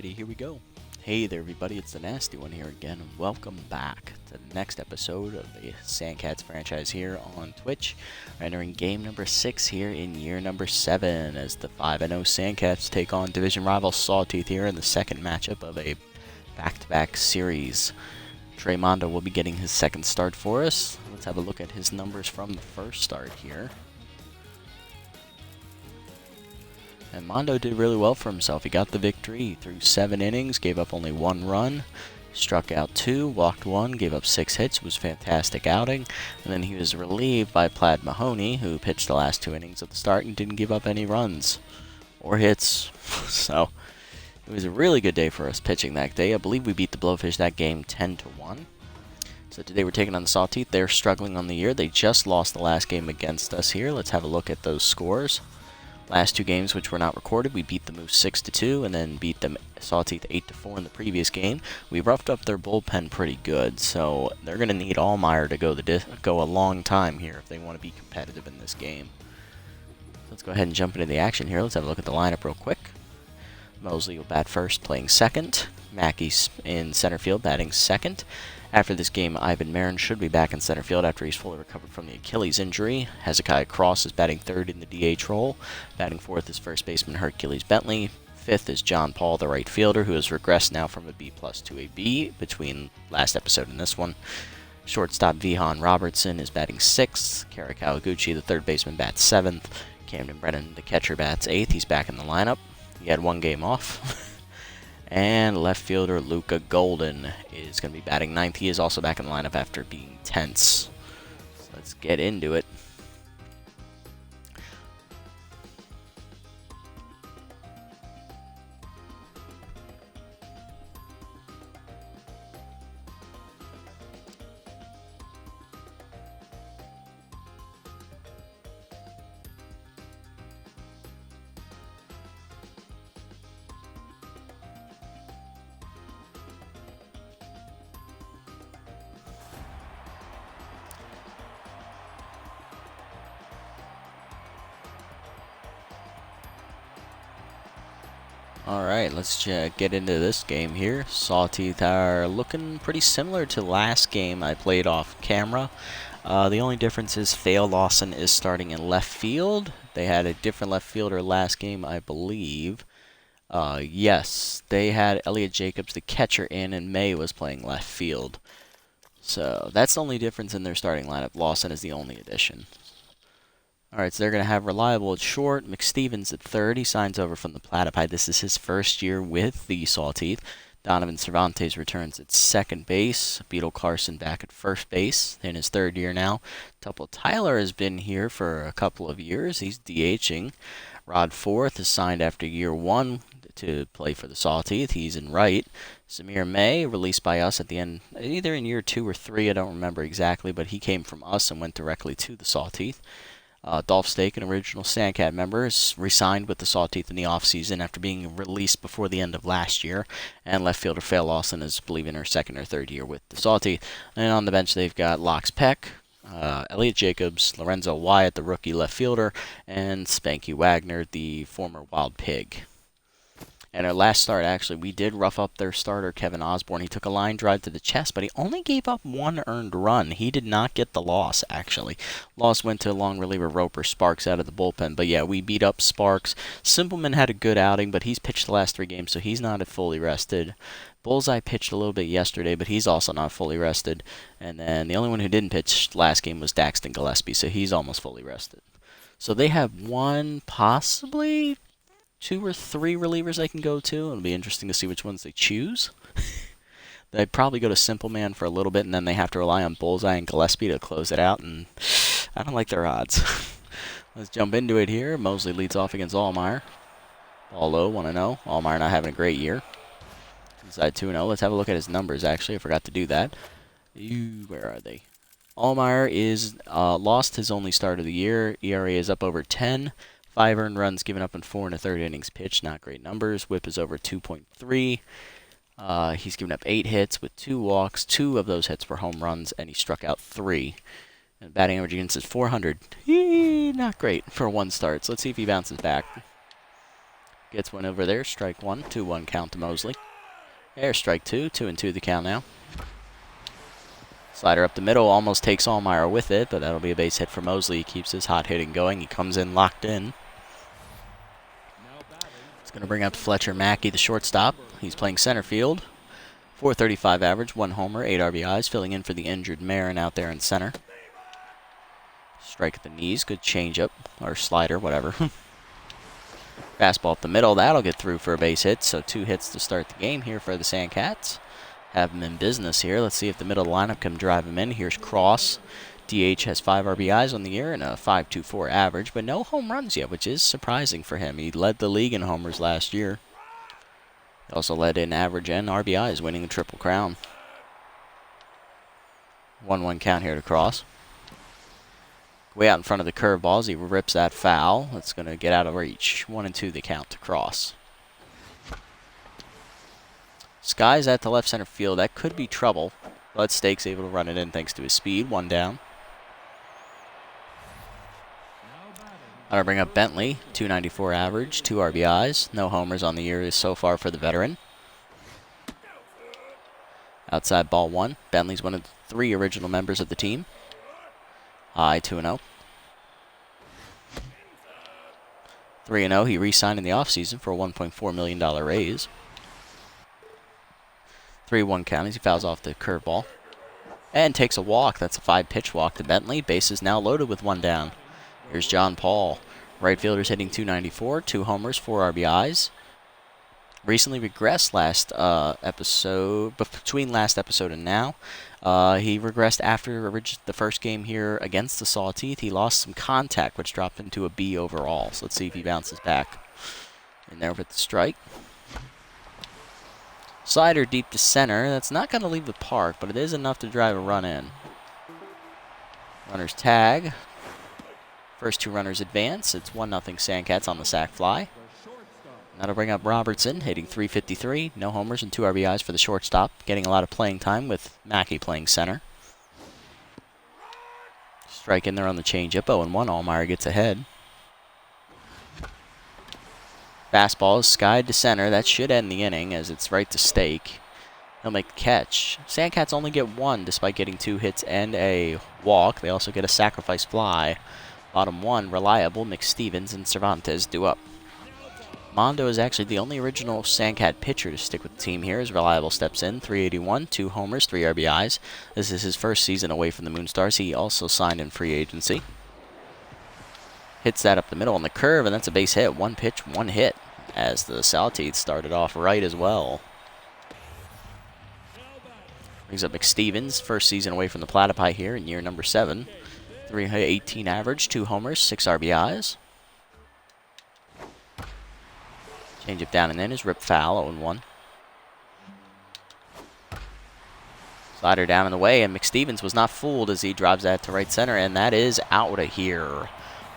Alrighty, here we go. Hey there everybody, it's the Nasty One here again, and welcome back to the next episode of the Sandcats franchise here on Twitch. We're entering game number 6 here in year number 7 as the 5-0 Sandcats take on division rival Sawtooth here in the second matchup of a back-to-back series. Trey Mondo will be getting his second start for us. Let's have a look at his numbers from the first start here. And Mondo did really well for himself. He got the victory. He threw 7 innings, gave up only 1 run, struck out 2, walked 1, gave up 6 hits. It was a fantastic outing. And then he was relieved by Plaid Mahoney, who pitched the last 2 innings at the start and didn't give up any runs or hits. So it was a really good day for us pitching that day. I believe we beat the Blowfish that game 10-1. So today we're taking on the Sawtooth. They're struggling on the year. They just lost the last game against us here. Let's have a look at those scores. Last 2 games, which were not recorded, we beat the Moose 6-2 and then beat the Sawtooth 8-4 in the previous game. We roughed up their bullpen pretty good, so they're going to need Allmeyer to go a long time here if they want to be competitive in this game. Let's go ahead and jump into the action here. Let's have a look at the lineup real quick. Mosley will bat first, playing second. Mackey's in center field, batting second. After this game, Ivan Marin should be back in center field after he's fully recovered from the Achilles injury. Hezekiah Cross is batting third in the DH role. Batting fourth is first baseman Hercules Bentley. Fifth is John Paul, the right fielder, who has regressed now from a B+ to a B between last episode and this one. Shortstop Vihan Robertson is batting sixth. Kara Kawaguchi, the third baseman, bats seventh. Camden Brennan, the catcher, bats eighth. He's back in the lineup. He had 1 game off. And left fielder Luca Golden is going to be batting ninth. He is also back in the lineup after being tense. So let's get into it. Alright, let's get into this game here. Sawtooth are looking pretty similar to last game I played off camera. The only difference is Thale Lawson is starting in left field. They had a different left fielder last game, I believe. Yes, they had Elliot Jacobs, the catcher, in, and May was playing left field. So that's the only difference in their starting lineup. Lawson is the only addition. Alright, so they're going to have Reliable at short, McStevens at third. He signs over from the Platypi. This is his first year with the Sawtooth. Donovan Cervantes returns at second base. Beetle Carson back at first base in his 3rd year now. Tupple Tyler has been here for a couple of years. He's DHing. Rod Forth is signed after year 1 to play for the Sawtooth. He's in right. Samir May, released by us at the end, either in year 2 or 3, I don't remember exactly, but he came from us and went directly to the Sawtooth. Dolph Stake, an original Sandcat member, is re-signed with the Sawtooth in the offseason after being released before the end of last year. And left fielder Faye Lawson is, I believe, in her 2nd or 3rd year with the Sawtooth. And on the bench, they've got Lox Peck, Elliot Jacobs, Lorenzo Wyatt, the rookie left fielder, and Spanky Wagner, the former Wild Pig. And our last start, actually, we did rough up their starter, Kevin Osborne. He took a line drive to the chest, but he only gave up 1 earned run. He did not get the loss, actually. Loss went to long reliever Roper Sparks out of the bullpen. But yeah, we beat up Sparks. Simpleman had a good outing, but he's pitched the last 3 games, so he's not fully rested. Bullseye pitched a little bit yesterday, but he's also not fully rested. And then the only one who didn't pitch last game was Daxton Gillespie, so he's almost fully rested. So they have 1, possibly 2 or 3 relievers they can go to. It'll be interesting to see which ones they choose. They'd probably go to Simple Man for a little bit, and then they have to rely on Bullseye and Gillespie to close it out, and I don't like their odds. Let's jump into it here. Mosley leads off against Allmeyer. Ball low, 1-0. Allmeyer not having a great year. Inside 2-0. Let's have a look at his numbers, actually. I forgot to do that. Where are they? Allmeyer is lost his only start of the year. ERA is up over 10. 5 earned runs given up in 4 1/3 innings pitched. Not great numbers. Whip is over 2.3. He's given up 8 hits with 2 walks. 2 of those hits were home runs, and he struck out 3. And batting average against is 400. Not great for 1 start. So let's see if he bounces back. Gets one over there. Strike one. 2-1 count to Mosley. There, strike two. 2-2 the count now. Slider up the middle. Almost takes Allmeyer with it, but that'll be a base hit for Mosley. He keeps his hot hitting going. He comes in locked in. It's going to bring up Fletcher Mackey, the shortstop. He's playing center field. .435 average, 1 homer, 8 RBIs, filling in for the injured Marin out there in center. Strike at the knees. Good changeup. Or slider, whatever. Fastball up the middle. That'll get through for a base hit. So 2 hits to start the game here for the Sandcats. Have them in business here. Let's see if the middle of the lineup can drive him in. Here's Cross. DH has 5 RBIs on the year and a .524 average, but no home runs yet, which is surprising for him. He led the league in homers last year. He also led in average and RBIs, winning the Triple Crown. 1-1 count here to Cross. Way out in front of the curveballs. He rips that foul. That's going to get out of reach. 1-2 the count to Cross. Skies at the left center field. That could be trouble, but Stakes able to run it in thanks to his speed. 1 down. I'm going to bring up Bentley. .294 average, 2 RBIs. No homers on the year so far for the veteran. Outside ball 1. Bentley's one of the 3 original members of the team. High 2-0. 3-0. He re-signed in the offseason for a $1.4 million raise. 3-1 count as he fouls off the curveball. And takes a walk. That's a 5-pitch walk to Bentley. Bases now loaded with 1 down. Here's John Paul. Right fielder's hitting .294, 2 homers, 4 RBIs. Recently regressed last episode, between last episode and now. He regressed after the first game here against the Sawteeth. He lost some contact, which dropped him to a B overall. So let's see if he bounces back. In there with the strike. Slider deep to center. That's not going to leave the park, but it is enough to drive a run in. Runners tag. First 2 runners advance. It's 1-0 Sandcats on the sac fly. That'll bring up Robertson, hitting .353. No homers and 2 RBIs for the shortstop. Getting a lot of playing time with Mackey playing center. Strike in there on the changeup. 0-1. Allmeyer gets ahead. Fastball is skied to center. That should end the inning as it's right to Stake. He'll make the catch. Sandcats only get 1 despite getting 2 hits and a walk. They also get a sacrifice fly. Bottom 1, Reliable, McStevens, and Cervantes due up. Mondo is actually the only original Sandcat pitcher to stick with the team here as Reliable steps in. .381, 2 homers, 3 RBIs. This is his first season away from the Moonstars. He also signed in free agency. Hits that up the middle on the curve, and that's a base hit. 1 pitch, 1 hit, as the Sawteeth started off right as well. Brings up McStevens, first season away from the Platypi here in year number 7. .318 average, 2 homers, 6 RBIs. Changeup down and in is ripped foul, 0-1. Slider down in the way, and McStevens was not fooled as he drives that to right center, and that is out of here.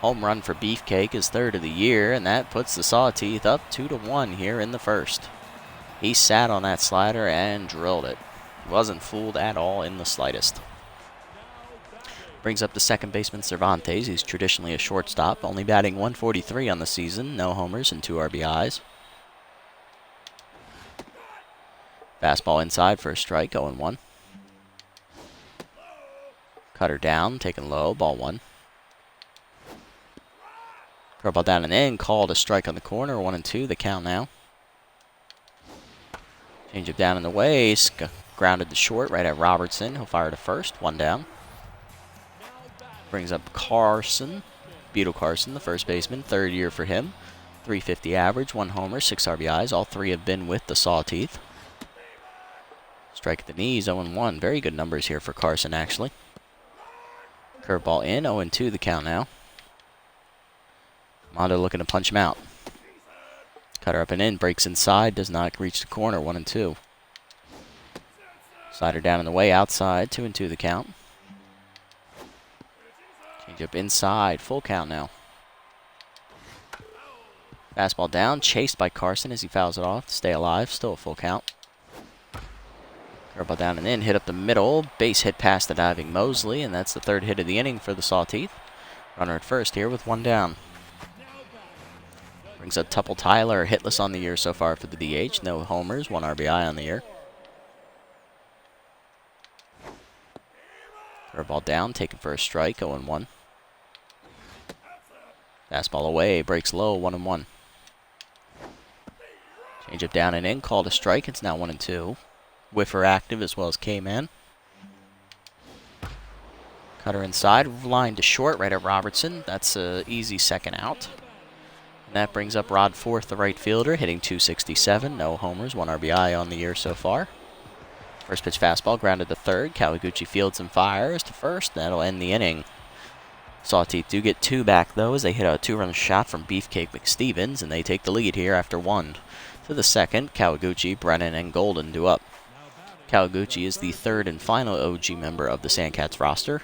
Home run for Beefcake, his 3rd of the year, and that puts the Sawteeth up 2-1 here in the first. He sat on that slider and drilled it. Wasn't fooled at all in the slightest. Brings up the second baseman Cervantes. He's traditionally a shortstop, only batting .143 on the season. No homers and 2 RBIs. Fastball inside for a strike, 0-1. Cutter down, taken low, ball 1. Curveball down and in, called a strike on the corner, 1-2, the count now. Changeup down in the way, grounded to short right at Robertson. He'll fire to first, 1 down. Brings up Carson, Beetle Carson, the first baseman, 3rd year for him. .350 average, 1 homer, 6 RBIs. All 3 have been with the Sawteeth. Strike at the knees, 0-1. Very good numbers here for Carson, actually. Curveball in, 0-2 the count now. Mondo looking to punch him out. Cutter up and in, breaks inside, does not reach the corner, 1-2. Slider down in the way, outside, 2-2 the count. Changeup inside, full count now. Fastball down, chased by Carson as he fouls it off to stay alive, still a full count. Curveball down and in, hit up the middle, base hit past the diving Mosley, and that's the 3rd hit of the inning for the Sawteeth. Runner at first here with 1 down. Brings up Tupple Tyler, hitless on the year so far for the DH. No homers, 1 RBI on the year. Curveball down, taken for a strike, 0-1. Fastball away, breaks low, 1-1. Changeup down and in, called a strike. It's now 1-2. Whiffer active as well as K-Man. Cutter inside, line to short, right at Robertson. That's an easy second out. And that brings up Rod Forth, the right fielder, hitting .267. No homers, 1 RBI on the year so far. First pitch fastball, grounded to third. Kawaguchi fields and fires to first. That'll end the inning. Sawteeth do get 2 back, though, as they hit a 2-run shot from Beefcake McStevens, and they take the lead here after 1. To the second, Kawaguchi, Brennan, and Golden do up. Kawaguchi is the 3rd and final OG member of the Sandcats roster.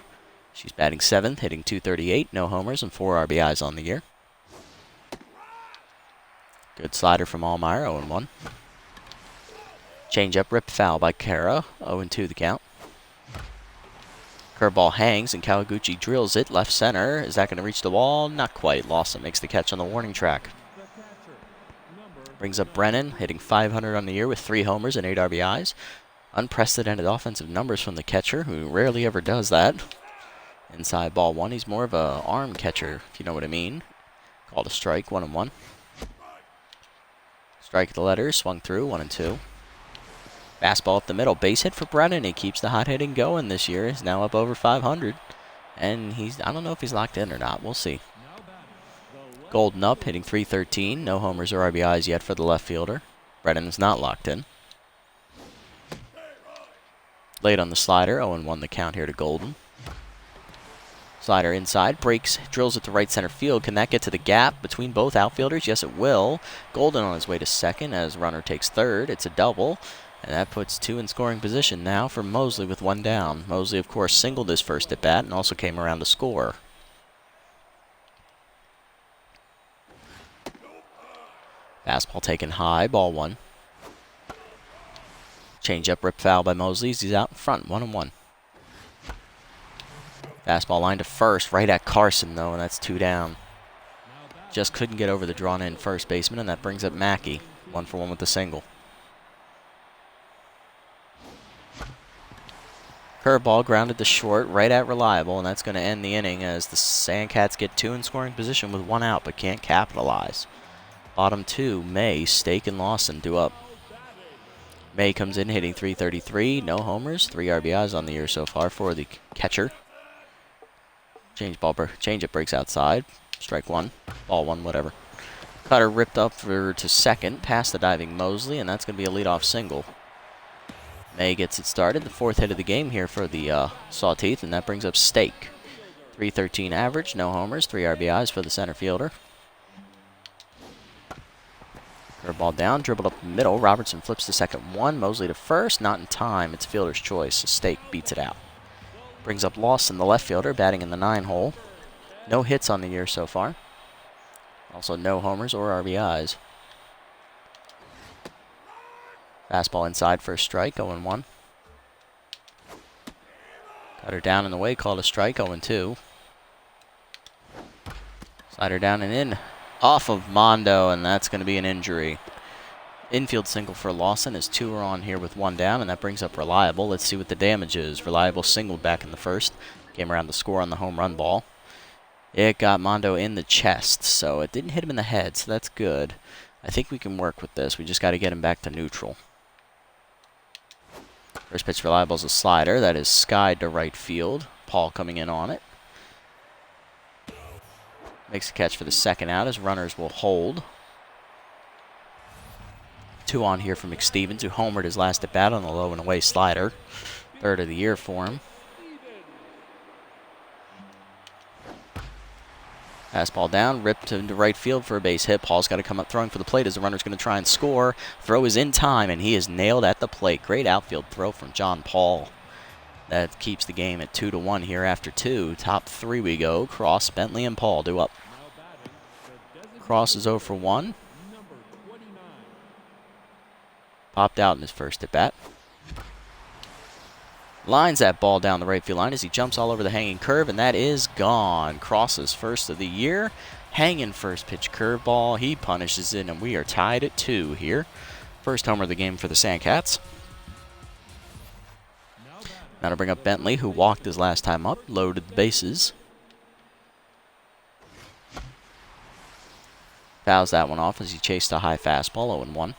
She's batting 7th, hitting .238, no homers, and 4 RBIs on the year. Good slider from Allmeyer, 0-1. Changeup ripped foul by Kara, 0-2 the count. Curveball hangs, and Kawaguchi drills it left center. Is that going to reach the wall? Not quite. Lawson makes the catch on the warning track. Brings up Brennan, hitting .500 on the year with 3 homers and 8 RBIs. Unprecedented offensive numbers from the catcher, who rarely ever does that. Inside ball 1. He's more of a arm catcher, if you know what I mean. Called a strike, 1-1. Strike at the letters, swung through, 1-2. Fastball up the middle, base hit for Brennan. He keeps the hot hitting going this year. He's now up over 500. And I don't know if he's locked in or not. We'll see. Golden up, hitting .313. No homers or RBIs yet for the left fielder. Brennan is not locked in. Late on the slider, 0-1 the count here to Golden. Slider inside, breaks, drills it to right center field. Can that get to the gap between both outfielders? Yes, it will. Golden on his way to second as runner takes third. It's a double, and that puts 2 in scoring position now for Mosley with 1 down. Mosley, of course, singled his first at bat and also came around to score. Fastball taken high, ball 1. Changeup ripped foul by Mosley. He's out in front, 1-1. Fastball line to first, right at Carson, though, and that's 2 down. Just couldn't get over the drawn-in first baseman, and that brings up Mackey. 1 for 1 with the single. Curveball grounded to short, right at Reliable, and that's going to end the inning as the Sandcats get 2 in scoring position with 1 out, but can't capitalize. Bottom 2, May, Stake, and Lawson do up. May comes in hitting .333, no homers, 3 RBIs on the year so far for the catcher. Changeup breaks outside. Strike 1. Ball 1, whatever. Cutter ripped up to second, past the diving Mosley, and that's going to be a leadoff single. May gets it started. The 4th hit of the game here for the Sawteeth, and that brings up Stake. .313 average, no homers, 3 RBIs for the center fielder. Curveball down, dribbled up the middle. Robertson flips to second 1. Mosley to first. Not in time. It's fielder's choice. Stake beats it out. Brings up Lawson, the left fielder, batting in the 9 hole. No hits on the year so far. Also no homers or RBIs. Fastball inside for a strike, 0-1. Cutter down in the way, called a strike, 0-2. Slider down and in. Off of Mondo, and that's going to be an injury. Infield single for Lawson as 2 are on here with 1 down, and that brings up Reliable. Let's see what the damage is. Reliable singled back in the first. Came around to score on the home run ball. It got Mondo in the chest, so it didn't hit him in the head, so that's good. I think we can work with this. We just got to get him back to neutral. First pitch Reliable is a slider. That is skied to right field. Paul coming in on it. Makes a catch for the second out as runners will hold. 2 on here from McStevens, who homered his last at bat on the low and away slider. 3rd of the year for him. Fastball down, ripped into right field for a base hit. Paul's got to come up throwing for the plate as the runner's going to try and score. Throw is in time, and he is nailed at the plate. Great outfield throw from John Paul. That keeps the game at 2-1 here after 2. Top 3 we go. Cross, Bentley, and Paul do up. Cross is 0 for 1. Popped out in his first at bat. Lines that ball down the right field line as he jumps all over the hanging curve, and that is gone. Cross's first of the year. hanging first pitch curveball. He punishes it, and we are tied at 2 here. First homer of the game for the Sandcats. Now to bring up Bentley, who walked his last time up, loaded the bases. Fouls that one off as he chased a high fastball, 0-1.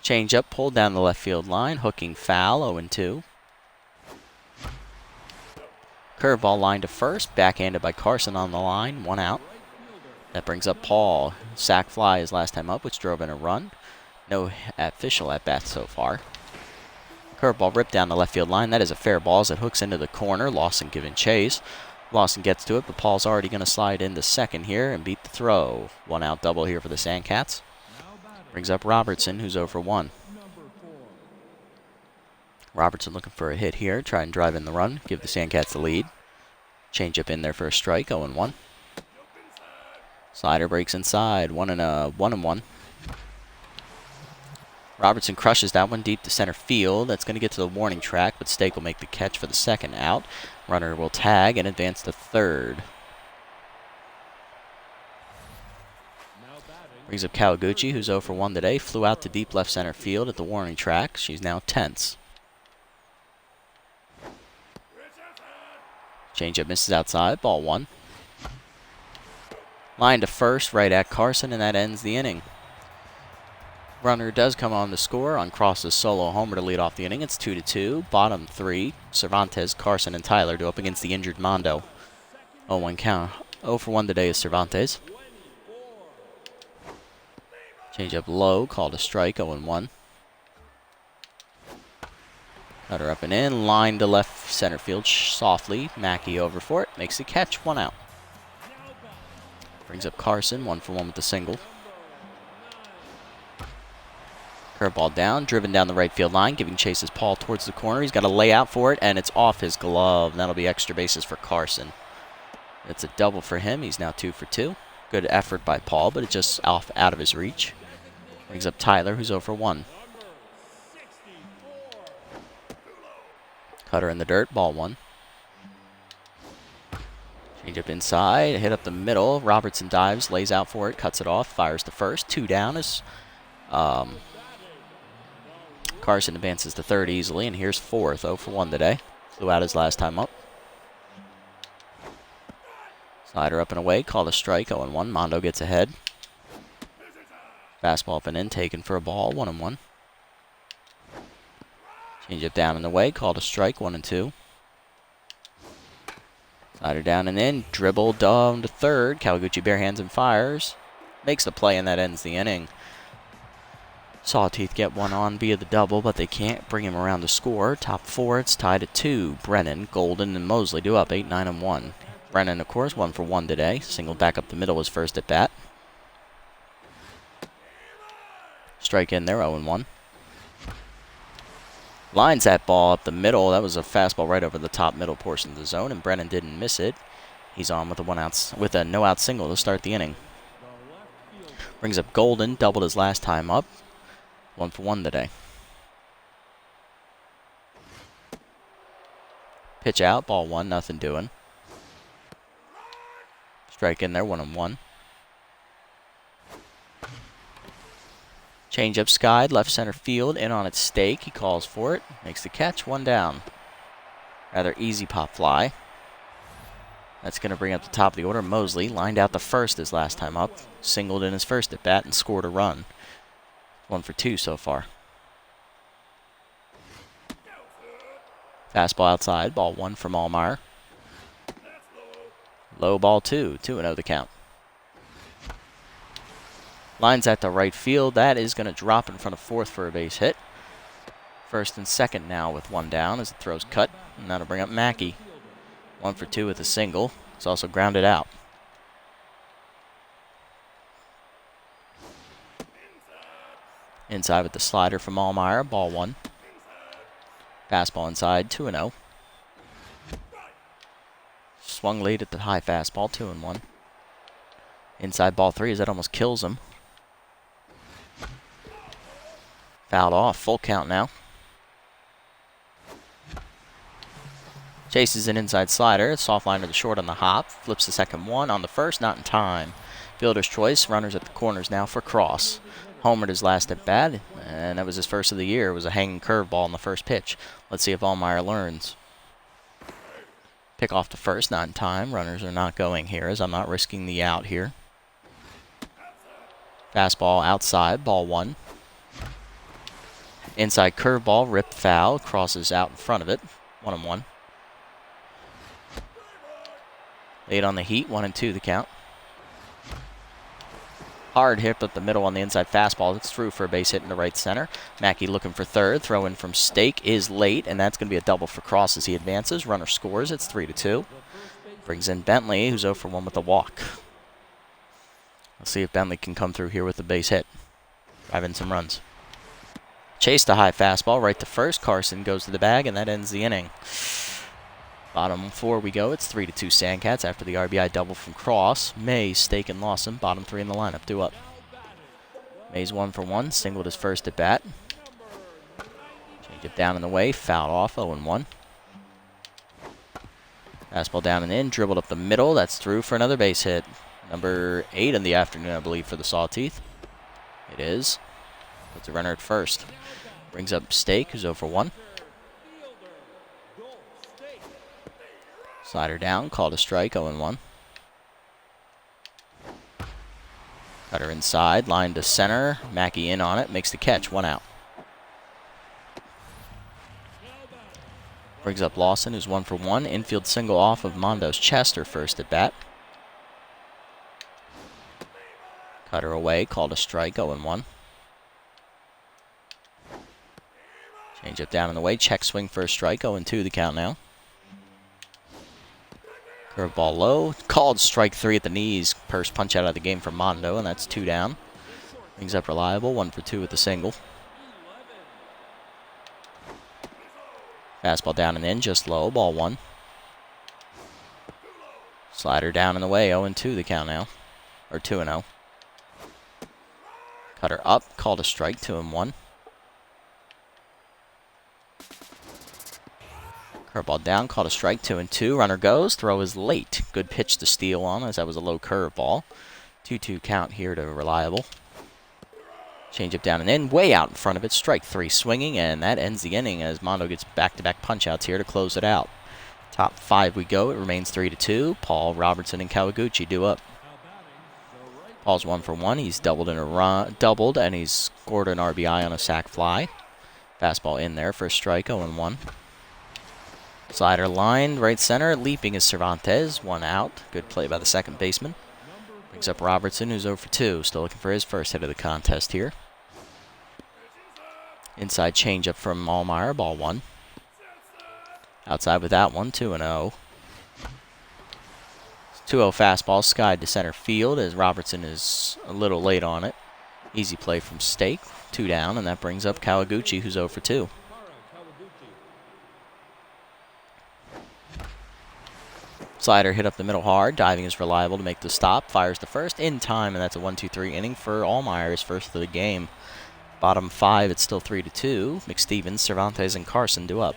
Changeup pulled down the left field line, hooking foul, 0-2. Curveball line to first, backhanded by Carson on the line, 1 out. That brings up Paul. Sac fly his last time up, which drove in a run. No official at bat so far. Curveball ripped down the left field line. That is a fair ball as it hooks into the corner. Lawson giving chase. Lawson gets to it, but Paul's already going to slide into second here and beat the throw. 1 out double here for the Sandcats. Brings up Robertson, who's 0-1. Robertson looking for a hit here. Try and drive in the run. Give the Sandcats the lead. Change up in there for a strike. 0-1. Slider breaks inside. 1-1. Robertson crushes that one deep to center field. That's going to get to the warning track, but Stake will make the catch for the second out. Runner will tag and advance to third. Brings up Kawaguchi, who's 0-1 today. Flew out to deep left center field at the warning track. She's now tense. Changeup misses outside. Ball 1. Line to first, right at Carson, and that ends the inning. Runner does come on to score on Cross's solo homer to lead off the inning. It's 2-2. Bottom 3. Cervantes, Carson, and Tyler do up against the injured Mondo. 0-1 count. 0-1 today is Cervantes. Change up low, called a strike, 0-1. Cutter up and in, line to left center field softly. Mackey over for it, makes the catch, 1 out. Brings up Carson, 1-for-1 with the single. Curveball down, driven down the right field line, giving chases Paul towards the corner. He's got to lay out for it, and it's off his glove. That'll be extra bases for Carson. It's a double for him. He's now 2-for-2. Good effort by Paul, but it's just off out of his reach. Brings up Tyler, who's 0-1. Cutter in the dirt, ball 1. Change up inside, hit up the middle. Robertson dives, lays out for it, cuts it off, fires to first. 2 down as Carson advances to third easily, and here's fourth, 0-1 today. Flew out his last time up. Slider up and away, called a strike, 0-1. Mondo gets ahead. Fastball up and in, taken for a ball, 1-1. Change up down and away, called a strike, 1-2. Slider down and in, dribble down to third. Kawaguchi barehands and fires. Makes the play, and that ends the inning. Sawteeth get one on via the double, but they can't bring him around to score. Top 4, it's tied at 2. Brennan, Golden, and Mosley do up 8, 9, and 1. Brennan, of course, 1-for-1 today. Single back up the middle was first at bat. Strike in there, 0-1. Lines that ball up the middle. That was a fastball right over the top middle portion of the zone, and Brennan didn't miss it. He's on with a no-out single to start the inning. Brings up Golden, doubled his last time up. 1-for-1 today. Pitch out, ball 1, nothing doing. Strike in there, 1-1. Change up skied, left center field, in on its stake. He calls for it, makes the catch, 1 down. Rather easy pop fly. That's going to bring up the top of the order. Mosley lined out the first his last time up, singled in his first at bat, and scored a run. 1-for-2 so far. Fastball outside, ball 1 from Allmeyer. Low ball 2, 2-0 the count. Lines at the right field. That is going to drop in front of fourth for a base hit. First and second now with 1 down as the throw's cut. And that'll bring up Mackey. 1-for-2 with a single. It's also grounded out. Inside with the slider from Allmeyer, ball 1. Fastball inside, 2-0. Swung late at the high fastball, 2-1. Inside ball 3 as that almost kills him. Fouled off, full count now. Chases an inside slider, soft line to the short on the hop, flips the second one on the first, not in time. Fielder's choice, runners at the corners now for Cross. Homered his last at bat, and that was his first of the year. It was a hanging curveball in the first pitch. Let's see if Allmeyer learns. Pick off the first, not in time. Runners are not going here, as I'm not risking the out here. Fastball outside, ball one. Inside curveball, ripped foul, crosses out in front of it. 1-1. Late on the heat, 1-2 the count. Hard hit up the middle on the inside fastball. It's through for a base hit into right center. Mackey looking for third. Throw in from Stake is late, and that's going to be a double for Cross as he advances. Runner scores. It's 3-2. Brings in Bentley, who's 0 for 1 with a walk. Let's see if Bentley can come through here with a base hit. Drive in some runs. Chase the high fastball right to first. Carson goes to the bag, and that ends the inning. Bottom 4 we go. It's 3-2 Sandcats after the RBI double from Cross. Mays, Stake, and Lawson, bottom 3 in the lineup, due up. Mays 1 for 1, singled his first at bat. Change it down in the way, fouled off, 0-1. Fastball down and in, dribbled up the middle. That's through for another base hit. Number 8 in the afternoon, I believe, for the Sawteeth. It is. Puts a runner at first. Brings up Stake, who's 0 for 1. Slider down, called a strike, 0-1. Cutter inside, line to center. Mackey in on it, makes the catch, 1 out. Brings up Lawson, who's 1 for 1. Infield single off of Mondo's Chester first at bat. Cutter away, called a strike, 0-1. Change it down in the way, check swing for a strike, 0-2 the count now. Curveball low, called strike 3 at the knees. First punch out of the game for Mondo, and that's 2 down. Brings up Reliable, 1 for 2 with the single. Fastball down and in, just low, ball 1. Slider down in the way, 0-2 the count now. Or 2-0. Cutter up, called a strike, 2-1. Curveball down, called a strike, 2-2. Runner goes, throw is late. Good pitch to steal on, as that was a low curveball. 2-2 count here to Reliable. Change up down and in, way out in front of it. Strike 3 swinging, and that ends the inning as Mondo gets back-to-back punch-outs here to close it out. Top 5 we go. It remains 3-2. Paul, Robertson, and Kawaguchi due up. Paul's 1 for 1. He's doubled and he's scored an RBI on a sac fly. Fastball in there for a strike, 0-1. Slider lined, right center. Leaping is Cervantes. 1 out. Good play by the second baseman. Brings up Robertson, who's 0 for 2. Still looking for his first hit of the contest here. Inside changeup from Allmeyer. Ball 1. Outside with that one. 2-0. 2-0 fastball. Skied to center field as Robertson is a little late on it. Easy play from Stake. 2 down, and that brings up Kawaguchi, who's 0 for 2. Slider hit up the middle hard. Diving is Reliable to make the stop. Fires the first in time, and that's a 1-2-3 inning for Allmeyer's first of the game. Bottom 5, it's still 3-2. McStevens, Cervantes, and Carson due up.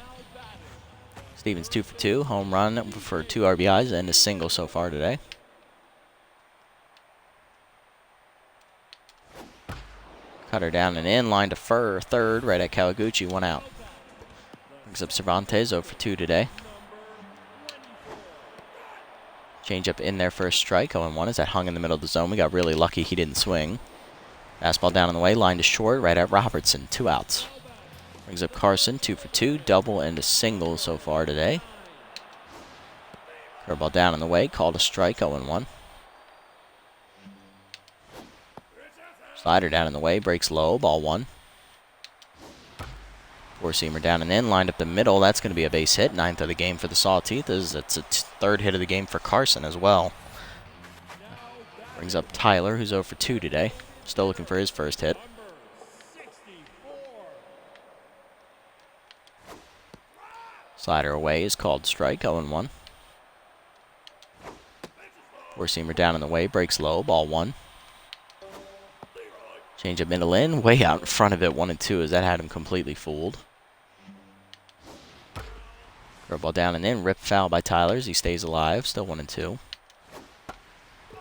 Stevens 2 for 2. Home run for 2 RBIs and a single so far today. Cutter down and in. Line to third. Right at Kawaguchi. 1 out. Brings up Cervantes 0 for 2 today. Change up in there for a strike. 0-1 as that hung in the middle of the zone. We got really lucky he didn't swing. Fastball down on the way. Line to short. Right at Robertson. 2 outs. Brings up Carson. 2 for 2. Double and a single so far today. Curveball down on the way. Called a strike. 0-1. Slider down in the way. Breaks low. Ball 1. Four-seamer down and in, lined up the middle. That's going to be a base hit. 9th of the game for the Sawteeth. It's a 3rd hit of the game for Carson as well. Brings up Tyler, who's 0 for 2 today. Still looking for his first hit. Slider away is called strike, 0-1. Four-seamer down in the way, breaks low, ball 1. Change up middle in, way out in front of it, 1-2, as that had him completely fooled. Curveball down and in. Rip foul by Tylers. He stays alive. Still 1-2.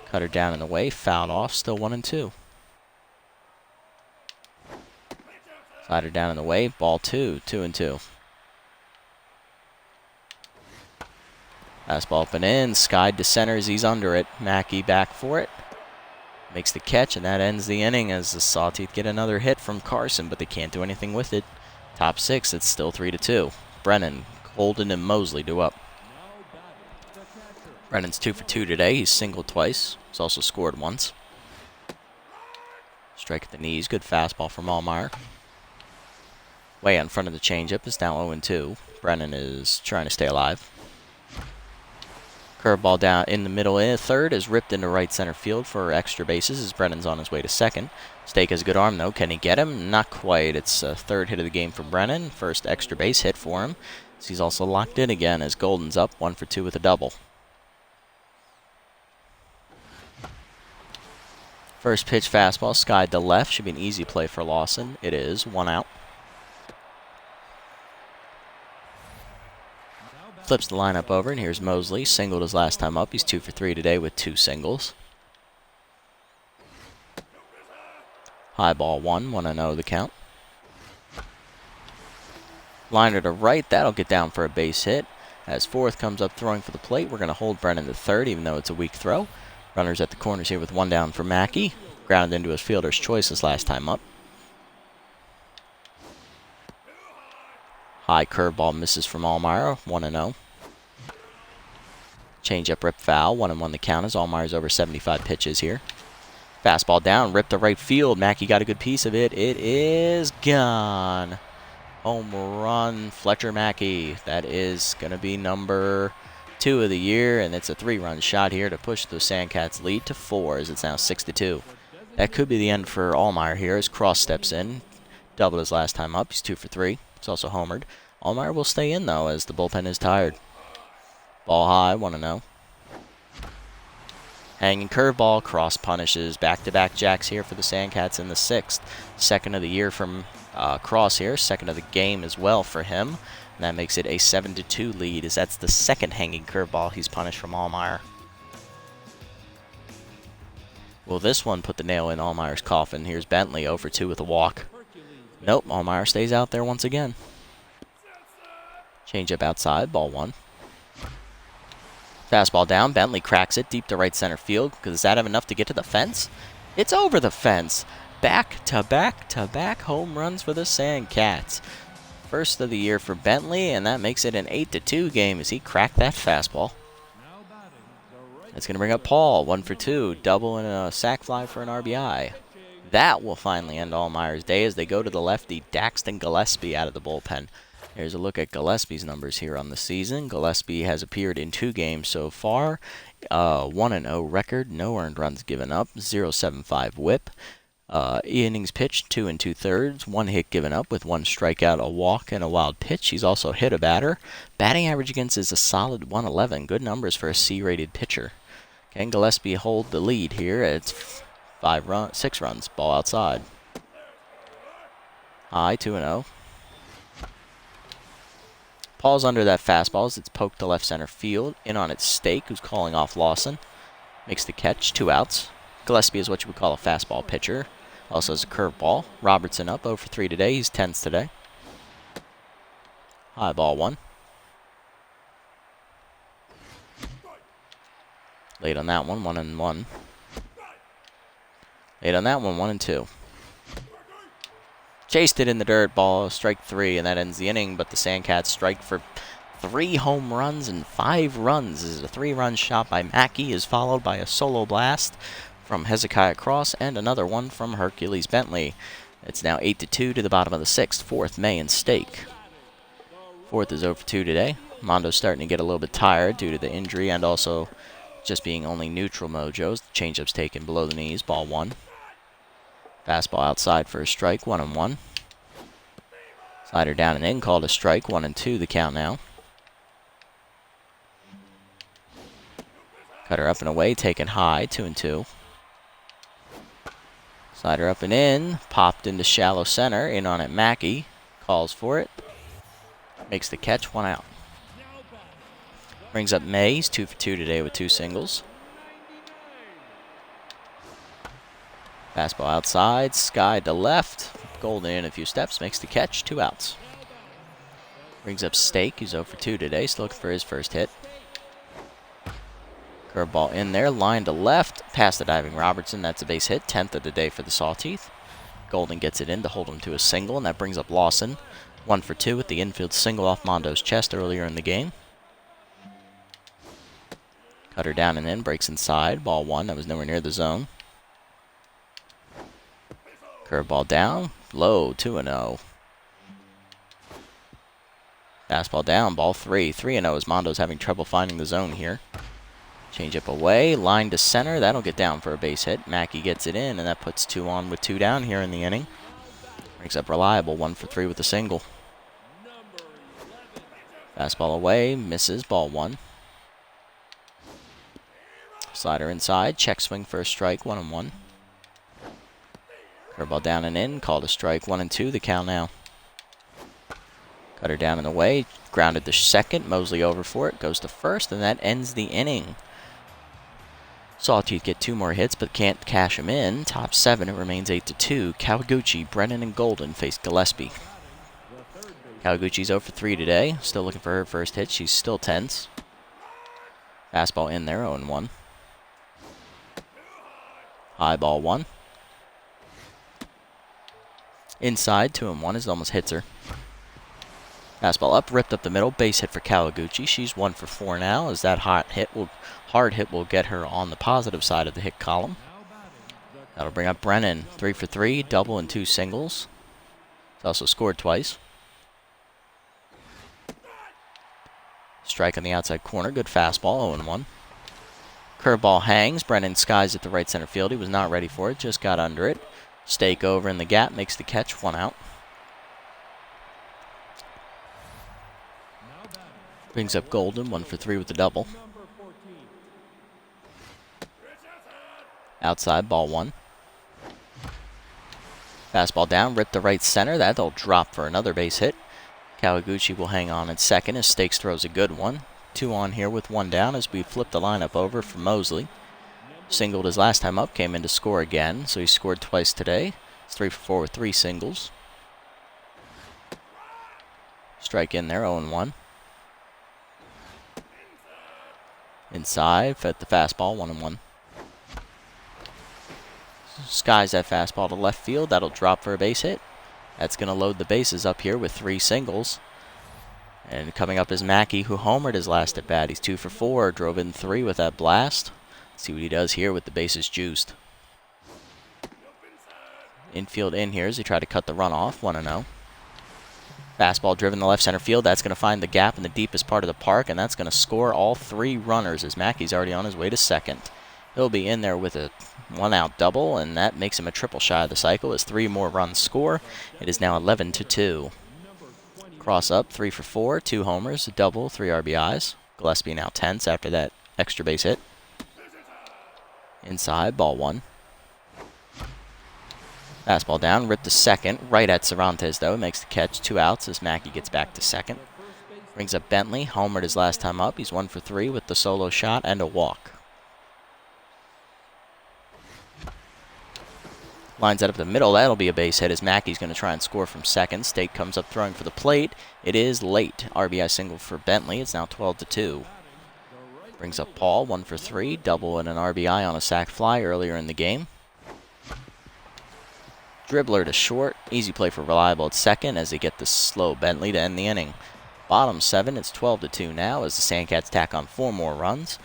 Cutter down and away. Fouled off. Still 1-2. Slider down and away. Ball 2. 2-2. Fastball up and in. Skied to center as he's under it. Mackey back for it. Makes the catch, and that ends the inning as the Sawteeth get another hit from Carson, but they can't do anything with it. Top 6, it's still 3-2. Brennan, Holden, and Mosley do up. Brennan's 2 for 2 today. He's singled twice. He's also scored once. Strike at the knees. Good fastball from Allmeyer. Way out in front of the changeup is now 0-2. Brennan is trying to stay alive. Curveball down in the middle. Third is ripped into right center field for extra bases as Brennan's on his way to second. Stake has a good arm, though. Can he get him? Not quite. It's a third hit of the game for Brennan. First extra base hit for him. So he's also locked in again as Golden's up 1 for 2 with a double. First pitch fastball, skied to left. Should be an easy play for Lawson. It is. 1 out. Flips the lineup over, and here's Mosley. Singled his last time up. He's 2 for 3 today with 2 singles. High ball 1, 1-0 the count. Liner to right, that'll get down for a base hit. As fourth comes up throwing for the plate, we're going to hold Brennan to third, even though it's a weak throw. Runners at the corners here with 1 down for Mackey. Grounded into his fielder's choice his last time up. High curveball misses from Allmeyer, 1-0. Changeup rip foul, 1-1 the count as Allmeyer's over 75 pitches here. Fastball down, ripped to right field. Mackey got a good piece of it. It is gone. Home run, Fletcher Mackey. That is going to be number 2 of the year, and it's a 3-run shot here to push the Sandcats' lead to 4 as it's now 6-2. That could be the end for Allmeyer here as Cross steps in. Doubled his last time up. He's 2 for 3. He's also homered. Allmeyer will stay in, though, as the bullpen is tired. Ball high, 1-0. Hanging curveball, Cross punishes. Back-to-back jacks here for the Sandcats in the 6th. Second of the year from Cross here. Second of the game as well for him. And that makes it a 7-2 lead, as that's the second hanging curveball he's punished from Allmeyer. Will this one put the nail in Allmeyer's coffin? Here's Bentley, 0 for 2 with a walk. Nope, Allmeyer stays out there once again. Changeup outside, ball 1. Fastball down, Bentley cracks it deep to right center field. Does that have enough to get to the fence? It's over the fence. Back-to-back home runs for the Sandcats. First of the year for Bentley, and that makes it an 8-2 game as he cracked that fastball. That's going to bring up Paul, 1 for 2, double and a sac fly for an RBI. That will finally end Allmeyer's day as they go to the lefty, Daxton Gillespie, out of the bullpen. Here's a look at Gillespie's numbers here on the season. Gillespie has appeared in 2 games so far. 1-0 record, no earned runs given up, 0.75 whip. Innings pitched 2 2/3, 1 hit given up with 1 strikeout, a walk, and a wild pitch. He's also hit a batter. Batting average against is a solid 111. Good numbers for a C-rated pitcher. Can Gillespie hold the lead here? It's 6 runs, ball outside. High, 2-0. Paul's under that fastball as it's poked to left center field. In on its Stake, who's calling off Lawson. Makes the catch, 2 outs. Gillespie is what you would call a fastball pitcher. Also has a curveball. Robertson up 0 for 3 today. He's 10th today. High ball 1. Late on that one, 1-1. Late on that one, 1-2. Chased it in the dirt, ball, strike 3, and that ends the inning, but the Sandcats strike for 3 home runs and 5 runs. This is a 3-run shot by Mackey, is followed by a solo blast from Hezekiah Cross and another one from Hercules Bentley. It's now 8-2 to the bottom of the 6th. 4th, May and Stake. 4th is 0 for 2 today. Mondo's starting to get a little bit tired due to the injury and also just being only neutral mojos. The changeup's taken below the knees, ball 1. Fastball outside for a strike, 1-1. Slider down and in, called a strike, 1-2 the count now. Cutter up and away, taken high, 2-2. Slider up and in, popped into shallow center, in on it Mackey, calls for it. Makes the catch, 1 out. Brings up May. He's 2 for 2 today with 2 singles. Fastball outside. Sky to left. Golden in a few steps. Makes the catch. 2 outs. Brings up Stake. He's 0 for 2 today. Still looking for his first hit. Curveball in there. Line to left. Past the diving Robertson. That's a base hit. 10th of the day for the Sawteeth. Golden gets it in to hold him to a single, and that brings up Lawson. 1 for 2 with the infield single off Mondo's chest earlier in the game. Cutter down and in. Breaks inside. Ball 1. That was nowhere near the zone. Curveball down. Low. 2-0. Fastball down. Ball 3. 3-0 as Mondo's having trouble finding the zone here. Change up away, line to center. That'll get down for a base hit. Mackey gets it in, and that puts 2 on with 2 down here in the inning. Brings up Reliable, 1 for 3 with a single. Fastball away, misses, ball 1. Slider inside, check swing for a strike, 1-1. Curveball down and in, called a strike, 1-2, the count now. Cutter down and away, grounded to second, Mosley over for it, goes to first, and that ends the inning. Sawtooth get 2 more hits, but can't cash them in. Top 7, it remains 8-2. Kawaguchi, Brennan, and Golden face Gillespie. Kawaguchi's 0 for 3 today. Still looking for her first hit. She's still tense. Fastball in there, 0-1. High ball 1. Inside, 2-1 as it almost hits her. Fastball up, ripped up the middle, base hit for Kawaguchi. She's 1 for 4 now, as that hard hit will get her on the positive side of the hit column. That'll bring up Brennan, 3 for 3, double and 2 singles. He's also scored twice. Strike on the outside corner, good fastball, 0-1. Curveball hangs, Brennan skies at the right center field. He was not ready for it, just got under it. Stake over in the gap, makes the catch, 1 out. Brings up Golden, 1 for 3 with the double. Outside, ball 1. Fastball down, ripped to right center. That'll drop for another base hit. Kawaguchi will hang on at second as Stakes throws a good one. 2 on here with 1 down as we flip the lineup over for Mosley. Singled his last time up, came in to score again, so he scored twice today. It's 3 for 4 with 3 singles. Strike in there, 0-1. Inside, fed the fastball, 1-1. Skies that fastball to left field. That'll drop for a base hit. That's going to load the bases up here with 3 singles. And coming up is Mackey, who homered his last at bat. He's 2 for 4, drove in 3 with that blast. Let's see what he does here with the bases juiced. Infield in here as he tried to cut the run off, 1-0. Fastball driven to left center field. That's going to find the gap in the deepest part of the park, and that's going to score all 3 runners as Mackey's already on his way to second. He'll be in there with a 1-out double, and that makes him a triple shy of the cycle as 3 more runs score. It is now 11-2. Cross up, 3 for 4, 2 homers, a double, 3 RBIs. Gillespie now tense after that extra base hit. Inside, ball 1. Fastball down, ripped to second, right at Cervantes though, makes the catch, 2 outs as Mackey gets back to second. Brings up Bentley, homered his last time up. He's 1 for 3 with the solo shot and a walk. Lines that up the middle, that'll be a base hit as Mackey's going to try and score from second. Stake comes up throwing for the plate. It is late. RBI single for Bentley. It's now 12-2. Brings up Paul, 1 for 3, double and an RBI on a sac fly earlier in the game. Dribbler to short. Easy play for Reliable at second as they get the slow Bentley to end the inning. Bottom 7, it's 12-2 now as the Sandcats tack on 4 more runs.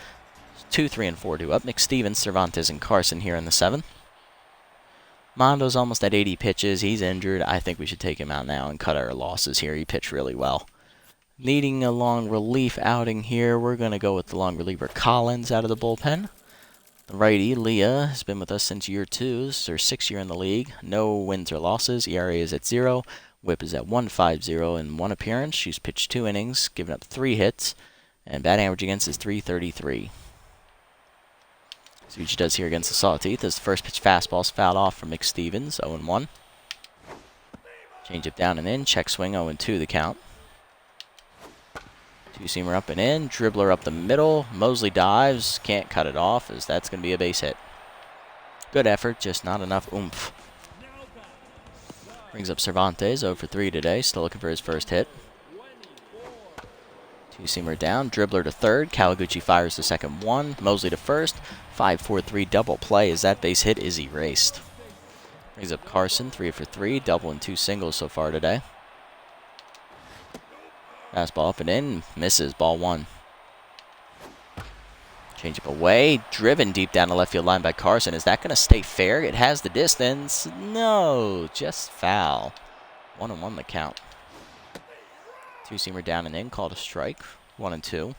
2, 3, and 4 due up. Nick Stevens, Cervantes, and Carson here in the 7th. Mondo's almost at 80 pitches. He's injured. I think we should take him out now and cut our losses here. He pitched really well. Needing a long relief outing here, we're going to go with the long reliever Collins out of the bullpen. The righty, Leah, has been with us since year 2. This is her 6th year in the league. No wins or losses. ERA is at 0. WHIP is at 1.50 in 1 appearance. She's pitched 2 innings, given up 3 hits, and batting average against is .333. See what she does here against the Sawteeth as the first pitch fastball is fouled off from Mick Stevens, 0-1. Change it down and in, check swing, 0-2 the count. Two-seamer up and in. Dribbler up the middle. Mosley dives. Can't cut it off as that's going to be a base hit. Good effort, just not enough oomph. Brings up Cervantes, 0 for 3 today. Still looking for his first hit. Two-seamer down. Dribbler to third. Kawaguchi fires the second one. Mosley to first. 5-4-3 double play as that base hit is erased. Brings up Carson, 3 for 3. Double and 2 singles so far today. Fastball up and in. Misses. Ball 1. Change up away. Driven deep down the left field line by Carson. Is that going to stay fair? It has the distance. No. Just foul. 1-1 the count. Two-seamer down and in. Called a strike. 1-2.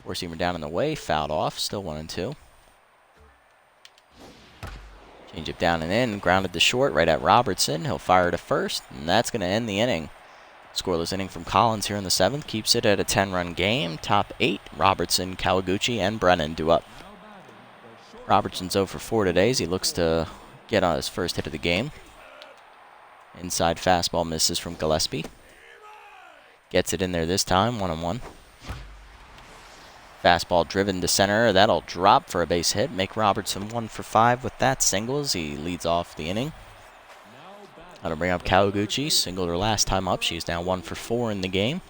Four-seamer down and away. Fouled off. Still 1-2. Change up down and in. Grounded to short right at Robertson. He'll fire to first. And that's going to end the inning. Scoreless inning from Collins here in the 7th. Keeps it at a 10-run game. Top 8, Robertson, Kawaguchi, and Brennan due up. Robertson's 0 for 4 today as he looks to get on his first hit of the game. Inside fastball misses from Gillespie. Gets it in there this time, 1-1. Fastball driven to center. That'll drop for a base hit. Make Robertson 1 for 5 with that single as he leads off the inning. That'll bring up Kawaguchi. Singled her last time up. She's now 1 for 4 in the game.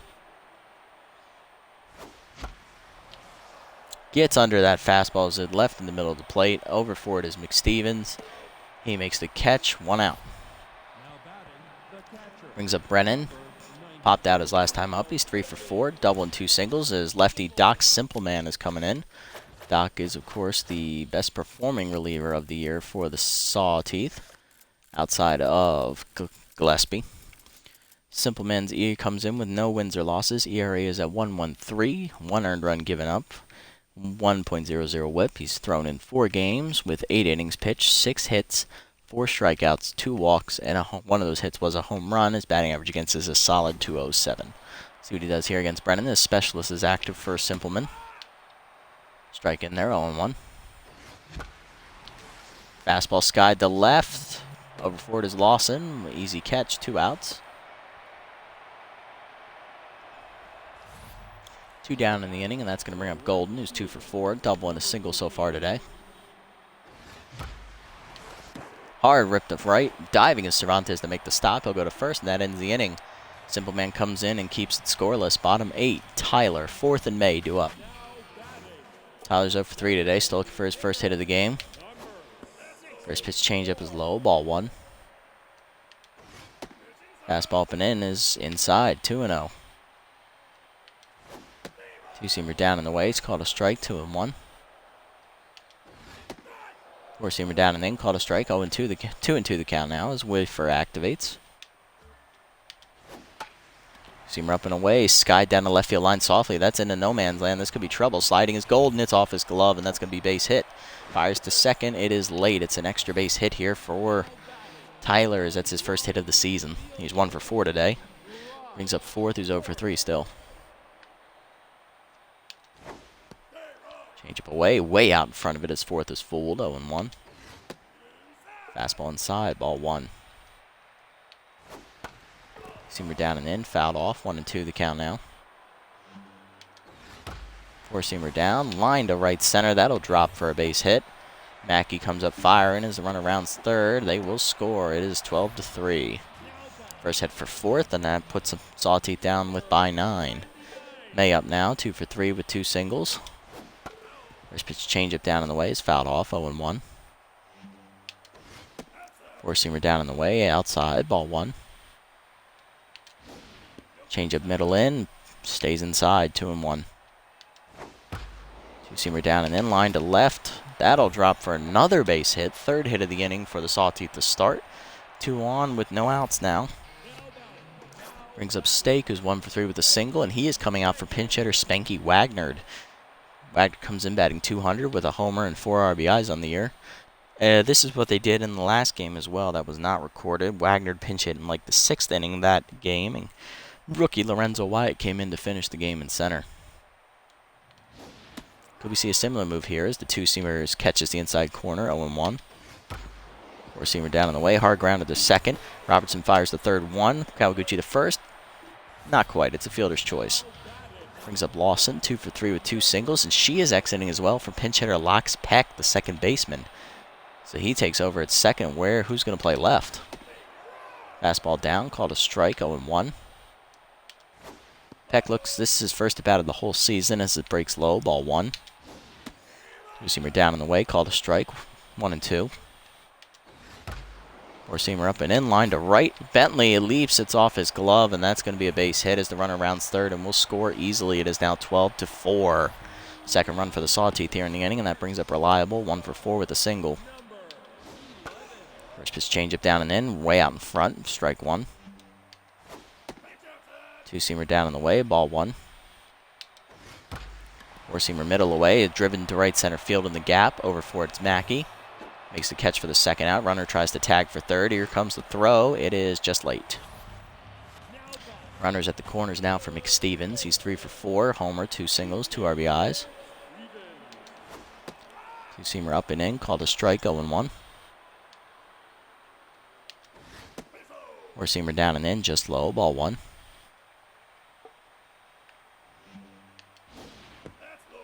Gets under that fastball as it left in the middle of the plate. Over for it is McStevens. He makes the catch. 1 out. Brings up Brennan. Popped out his last time up. He's 3 for 4. Double and 2 singles as lefty Doc Simpleman is coming in. Doc is, of course, the best performing reliever of the year for the Sawteeth, outside of Gillespie. Simpleman's ERA comes in with no wins or losses. ERA is at 1.13, 1 earned run given up, 1.00 whip. He's thrown in 4 games with 8 innings pitched, 6 hits, 4 strikeouts, 2 walks, and one of those hits was a home run. His batting average against is a solid .207. See what he does here against Brennan. His specialist is active for Simpleman. Strike in there, 0-1. Fastball skied to left. Over for it is Lawson. Easy catch, 2 outs. 2 down in the inning, and that's going to bring up Golden, who's 2 for 4. Double and a single so far today. Hard ripped to right. Diving is Cervantes to make the stop. He'll go to first, and that ends the inning. Simpleman comes in and keeps it scoreless. Bottom 8, Tyler. 4th and May due up. Tyler's 0 for 3 today. Still looking for his first hit of the game. First pitch changeup is low. Ball 1. Fastball up and in is inside. 2-0. Two-seamer down and away. It's called a strike. 2-1. Four-seamer down and in. Called a strike. 2-2 the count now as Whiffer activates. Seamer up and away. Skied down the left field line softly. That's into no man's land. This could be trouble. Sliding is Golden. It's off his glove, and that's going to be base hit. Fires to second. It is late. It's an extra base hit here for Tyler, as that's his first hit of the season. He's 1 for 4 today. Brings up 4th, who's 0 for 3 still. Change up away. Way out in front of it as 4th is fooled. 0-1. Fastball inside. Ball 1. Seamer down and in. Fouled off. 1-2 the count now. Four-seamer down. Line to right center. That'll drop for a base hit. Mackey comes up firing as the runner rounds third. They will score. It is 12-3. First hit for 4th, and that puts Sawteeth down by 9. May up now. 2 for 3 with 2 singles. First pitch changeup down in the way is fouled off. 0-1. Four-seamer down in the way. Outside. Ball 1. Changeup middle in. Stays inside. 2-1. Two-seamer down and in. Line to left. That'll drop for another base hit. 3rd hit of the inning for the Sawteeth to start. 2 on with no outs now. Brings up Stake, who's 1 for 3 with a single, and he is coming out for pinch hitter Spanky Wagner. Wagner comes in batting .200 with a homer and 4 RBIs on the year. This is what they did in the last game as well. That was not recorded. Wagner pinch hit in like the 6th inning of that game, and rookie Lorenzo Wyatt came in to finish the game in center. Could we see a similar move here as the two-seamers catches the inside corner, 0-1. Four-seamer down in the way, hard grounded to second. Robertson fires the 3rd one. Kawaguchi to first. Not quite. It's a fielder's choice. Brings up Lawson, 2 for 3 with 2 singles, and she is exiting as well for pinch hitter Locks Peck, the second baseman. So he takes over at second. Who's going to play left? Fastball down, called a strike, 0-1. Peck looks, this is his first at bat of the whole season as it breaks low, ball 1. Two-seamer down in the way, called a strike, 1-2. Four-seamer up and in, line to right. Bentley leaps, it's off his glove, and that's going to be a base hit as the runner rounds third, and will score easily. It is now 12-4. Second run for the Sawteeth here in the inning, and that brings up Reliable, 1 for 4 with a single. First pitch changeup down and in, way out in front, strike 1. Two-seamer down in the way, ball 1. Four-seamer middle away, driven to right center field in the gap, over for it's Mackey. Makes the catch for the second out. Runner tries to tag for third. Here comes the throw. It is just late. Runners at the corners now for McStevens. He's 3 for 4. Homer, 2 singles, 2 RBIs. Two-seamer up and in. Called a strike, 0-1. Four-seamer down and in. Just low. Ball 1.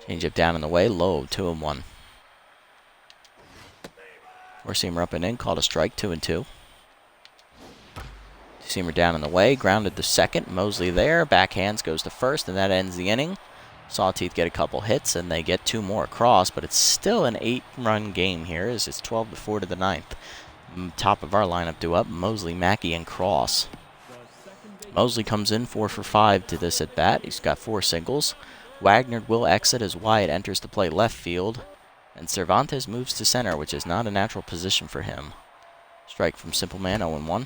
Changeup down in the way. Low, 2-1. Four-seamer up and in, called a strike, 2-2. Two-seamer down in the way, grounded to second. Mosley there, backhands, goes to first, and that ends the inning. Sawteeth get a couple hits, and they get 2 more across, but it's still an 8-run game here as it's 12-4 to the 9th. Top of our lineup due up, Mosley, Mackey, and Cross. Mosley comes in 4 for 5 to this at bat. He's got 4 singles. Wagner will exit as Wyatt enters to play left field. And Cervantes moves to center, which is not a natural position for him. Strike from Simple Man, 0-1.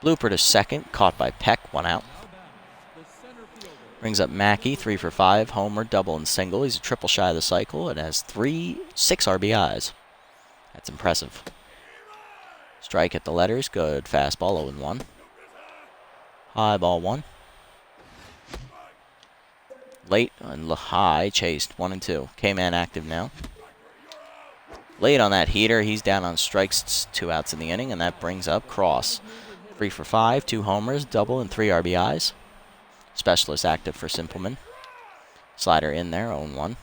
Blooper to second, caught by Peck, 1 out. Brings up Mackey, 3 for 5, homer, double, and single. He's a triple shy of the cycle and has 6 RBIs. That's impressive. Strike at the letters, good fastball, 0-1. High, ball 1. Late and high, chased, 1-2. K-Man active now. Late on that heater, he's down on strikes, 2 outs in the inning, and that brings up Cross. 3 for 5, 2 homers, double, and 3 RBIs. Specialist active for Simpleman. Slider in there, 0-1.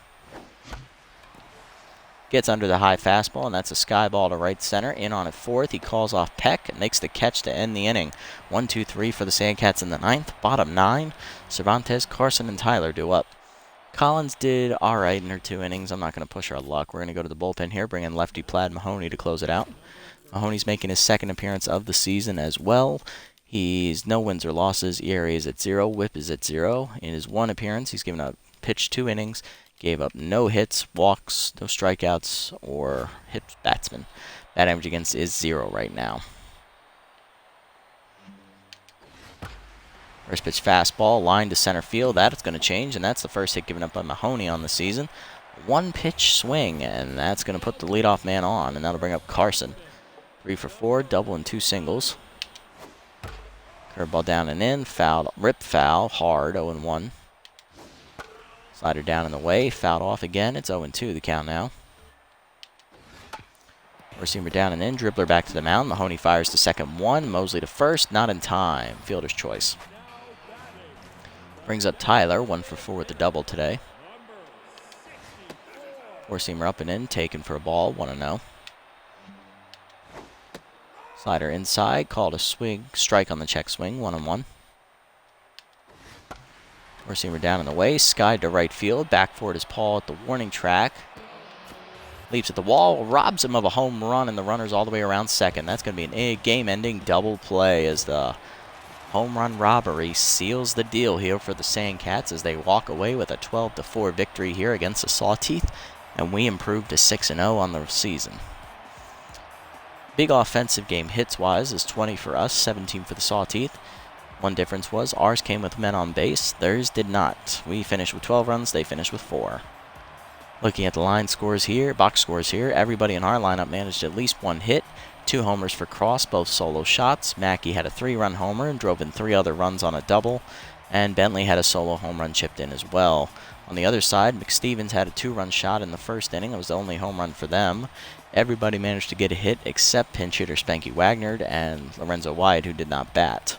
Gets under the high fastball, and that's a sky ball to right center. In on at fourth, he calls off Peck and makes the catch to end the inning. 1-2-3 for the Sandcats in the 9th. Bottom 9, Cervantes, Carson, and Tyler do up. Collins did all right in her 2 innings. I'm not going to push our luck. We're going to go to the bullpen here, bring in lefty Plaid Mahoney to close it out. Mahoney's making his 2nd appearance of the season as well. He's no wins or losses. ERA is at 0. WHIP is at 0. In his 1 appearance, he's given up pitched 2 innings. Gave up no hits, walks, no strikeouts, or hit batsmen. Bat average against is 0 right now. First pitch fastball, line to center field. That's going to change, and that's the first hit given up by Mahoney on the season. 1 pitch swing, and that's going to put the leadoff man on, and that'll bring up Carson. 3 for 4, double, and 2 singles. Curveball down and in, fouled, rip foul, hard, 0-1. Slider down in the way, fouled off again. It's 0-2 the count now. Receiver down and in, dribbler back to the mound. Mahoney fires to second 1, Mosley to first, not in time. Fielder's choice. Brings up Tyler, 1 for 4 with the double today. Four-seamer up and in, taken for a ball, 1-0. Slider inside, called a swing, strike on the check swing, 1-1. Four-seamer down in the way, skied to right field, back for it is Paul at the warning track. Leaps at the wall, robs him of a home run, and the runner's all the way around second. That's going to be a game-ending double play as the home run robbery seals the deal here for the Sandcats as they walk away with a 12-4 victory here against the Sawteeth, and we improve to 6-0 on the season. Big offensive game hits-wise is 20 for us, 17 for the Sawteeth. One difference was ours came with men on base. Theirs did not. We finished with 12 runs. They finished with 4. Looking at the line scores here, box scores here, everybody in our lineup managed at least 1 hit. 2 homers for Cross, both solo shots. Mackey had a 3-run homer and drove in 3 other runs on a double. And Bentley had a solo home run chipped in as well. On the other side, McStevens had a 2-run shot in the first inning. It was the only home run for them. Everybody managed to get a hit except pinch hitter Spanky Wagner and Lorenzo Wyatt, who did not bat.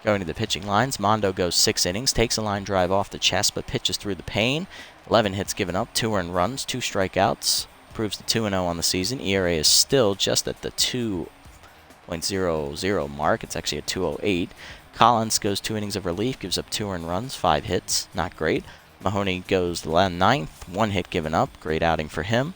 Going to the pitching lines, Mondo goes 6 innings, takes a line drive off the chest, but pitches through the pain. 11 hits given up, 2 earned runs, 2 strikeouts. Proves the 2-0 on the season. ERA is still just at the 2.00 mark. It's actually at 2.08. Collins goes 2 innings of relief, gives up 2 earned runs, 5 hits. Not great. Mahoney goes the 9th, 1 hit given up. Great outing for him.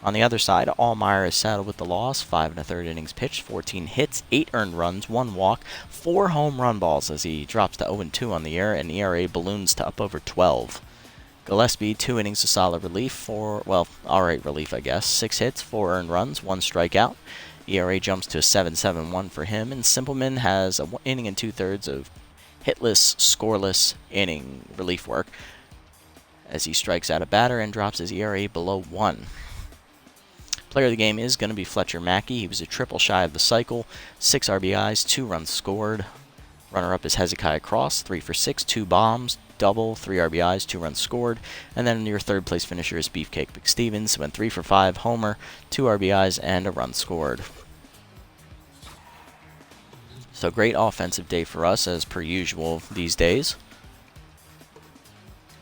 On the other side, Allmeyer is saddled with the loss. 5 1/3 innings pitched, 14 hits, 8 earned runs, 1 walk, 4 home run balls as he drops to 0-2 on the year, and ERA balloons to up over 12. Gillespie, 2 innings of solid relief, alright relief, I guess. 6 hits, 4 earned runs, 1 strikeout. ERA jumps to a 7.71 for him, and Simpleman has an inning and 2/3 of hitless, scoreless inning relief work as he strikes out a batter and drops his ERA below 1. Player of the game is going to be Fletcher Mackey. He was a triple shy of the cycle, 6 RBIs, 2 runs scored. Runner-up is Hezekiah Cross, 3 for 6, 2 bombs, double, 3 RBIs, 2 runs scored. And then your third-place finisher is Beefcake McStevens, who went 3 for 5, homer, 2 RBIs, and a run scored. So great offensive day for us, as per usual these days.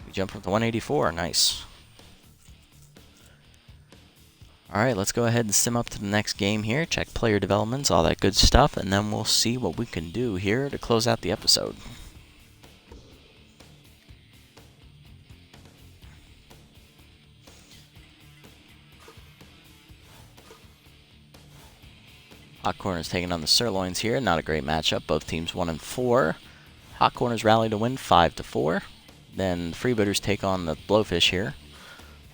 We jump up to 184, nice. Alright, let's go ahead and sim up to the next game here, check player developments, all that good stuff, and then we'll see what we can do here to close out the episode. Hot Corners taking on the Sirloins here, not a great matchup, both teams 1-4. Hot Corners rally to win 5-4. Then Freebooters take on the Blowfish here.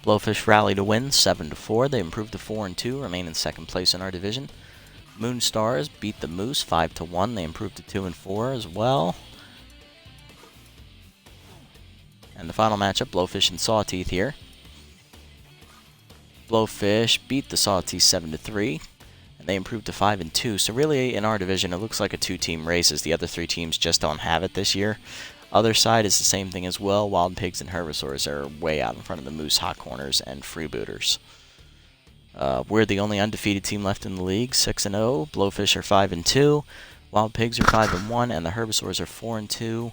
Blowfish rally to win 7-4. They improved to 4-2, remain in second place in our division. Moonstars beat the Moose 5-1. They improved to 2-4 as well. And the final matchup, Blowfish and Sawteeth here. Blowfish beat the Sawteeth 7-3. And they improved to 5-2. So really, in our division, it looks like a 2-team race, as the other 3 teams just don't have it this year. Other side is the same thing as well. Wild Pigs and Herbivores are way out in front of the Moose, Hot Corners, and Freebooters. We're the only undefeated team left in the league, 6-0. Blowfish are 5-2. Wild Pigs are 5-1, and the Herbivores are 4-2.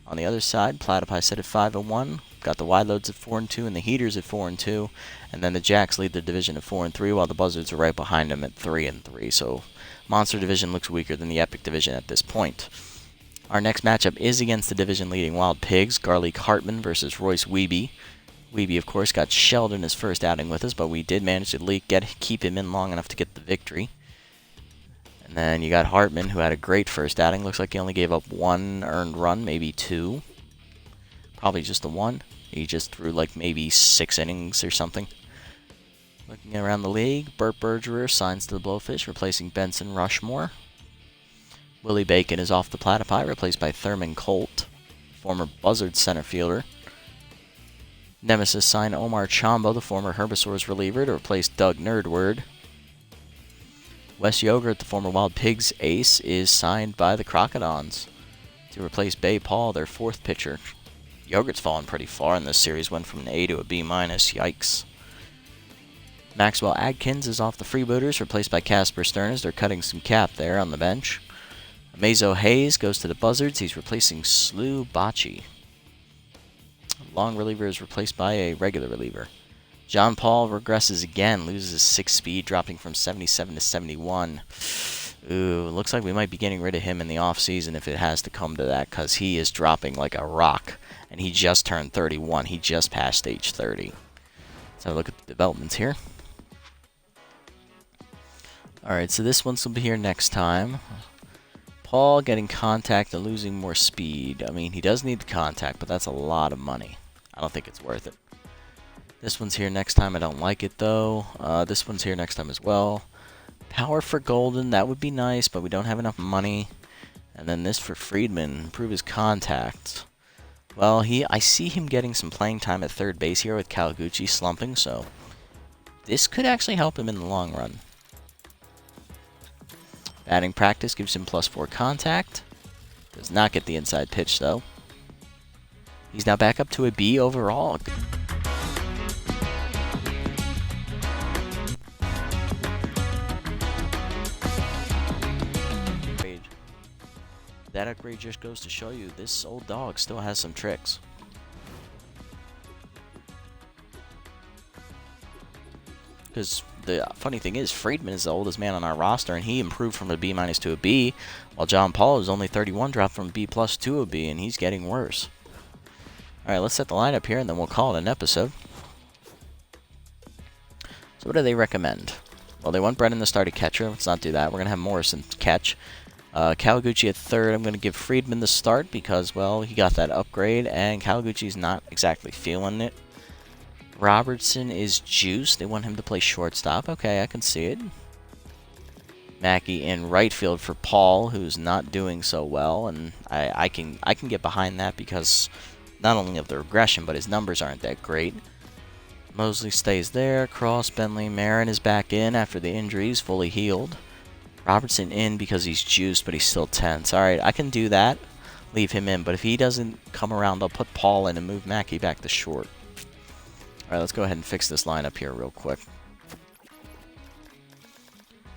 On the other side, Platypi sit at 5-1. Got the Wide Loads at 4-2, and the Heaters at 4-2. And then the Jacks lead the division at 4-3, while the Buzzards are right behind them at 3-3. So Monster Division looks weaker than the Epic Division at this point. Our next matchup is against the division-leading Wild Pigs, Garlic Hartman versus Royce Wiebe. Wiebe, of course, got shelled in his first outing with us, but we did manage to keep him in long enough to get the victory. And then you got Hartman, who had a great first outing. Looks like he only gave up 1 earned run, maybe 2. Probably just the 1. He just threw like maybe 6 innings or something. Looking around the league, Burt Bergerer signs to the Blowfish, replacing Benson Rushmore. Willie Bacon is off the Platypi, replaced by Thurman Colt, former Buzzards center fielder. Nemesis signed Omar Chambo, the former Herbivores reliever, to replace Doug Nerdward. Wes Yogurt, the former Wild Pigs ace, is signed by the Crocodons to replace Bay Paul, their 4th pitcher. Yogurt's fallen pretty far in this series, went from an A to a B-, yikes. Maxwell Adkins is off the Freebooters, replaced by Casper Stearns. They're cutting some cap there on the bench. Amazo Hayes goes to the Buzzards. He's replacing Slew Bocce. Long reliever is replaced by a regular reliever. John Paul regresses again, loses 6 speed, dropping from 77 to 71. Ooh, looks like we might be getting rid of him in the offseason if it has to come to that, because he is dropping like a rock. And he just turned 31. He just passed age 30. Let's have a look at the developments here. Alright, so this one's will be here next time. Paul getting contact and losing more speed. I mean, he does need the contact, but that's a lot of money. I don't think it's worth it. This one's here next time. I don't like it, though. This one's here next time as well. Power for Golden. That would be nice, but we don't have enough money. And then this for Friedman. Improve his contact. Well, I see him getting some playing time at third base here with Kawaguchi slumping, so this could actually help him in the long run. Batting practice gives him +4 contact. Does not get the inside pitch, though. He's now back up to a B overall. that upgrade just goes to show you this old dog still has some tricks. Because the funny thing is, Friedman is the oldest man on our roster, and he improved from a B- to a B, while John Paul is only 31, dropped from B+ to a B, and he's getting worse. Alright, let's set the lineup here, and then we'll call it an episode. So what do they recommend? Well, they want Brennan to start at catcher. Let's not do that. We're going to have Morrison catch. Kawaguchi at third. I'm going to give Friedman the start because, well, he got that upgrade, and Kawaguchi's not exactly feeling it. Robertson is juiced. They want him to play shortstop. Okay, I can see it. Mackey in right field for Paul, who's not doing so well, and I can get behind that because not only of the regression, but his numbers aren't that great. Mosley stays there. Cross, Bentley, Marin is back in after the injuries, fully healed. Robertson in because he's juiced, but he's still tense. All right, I can do that. Leave him in, but if he doesn't come around, I'll put Paul in and move Mackey back to short. All right, let's go ahead and fix this lineup here real quick.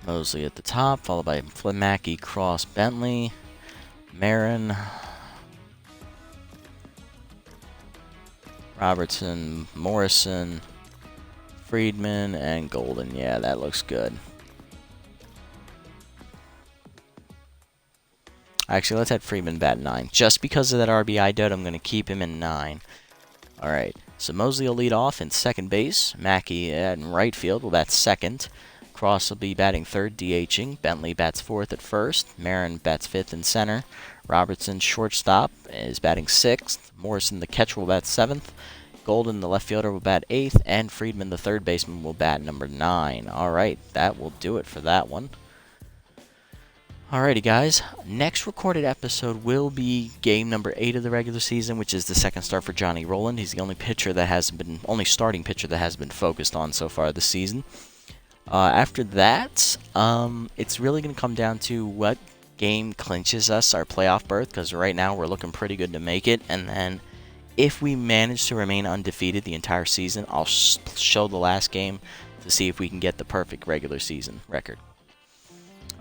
Mosley at the top, followed by Mackey, Cross, Bentley, Marin, Robertson, Morrison, Friedman, and Golden. Yeah, that looks good. Actually, let's have Friedman bat 9. Just because of that RBI dud, I'm going to keep him in 9. Alright, so Mosley will lead off in second base. Mackey in right field will bat second. Cross will be batting third, DHing. Bentley bats fourth at first. Marin bats fifth in center. Robertson, shortstop, is batting sixth. Morrison, the catcher, will bat seventh. Golden, the left fielder, will bat eighth. And Friedman, the third baseman, will bat number 9. Alright, that will do it for that one. Alrighty, guys. Next recorded episode will be game number 8 of the regular season, which is the second start for Johnny Roland. He's the only starting pitcher that has been focused on so far this season. After that, it's really going to come down to what game clinches us our playoff berth, because right now we're looking pretty good to make it. And then if we manage to remain undefeated the entire season, I'll show the last game to see if we can get the perfect regular season record.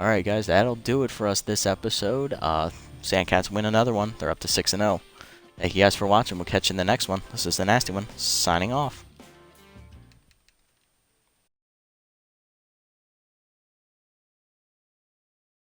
Alright, guys, that'll do it for us this episode. Sandcats win another one. They're up to 6-0. Thank you guys for watching. We'll catch you in the next one. This is the Nasty One, signing off.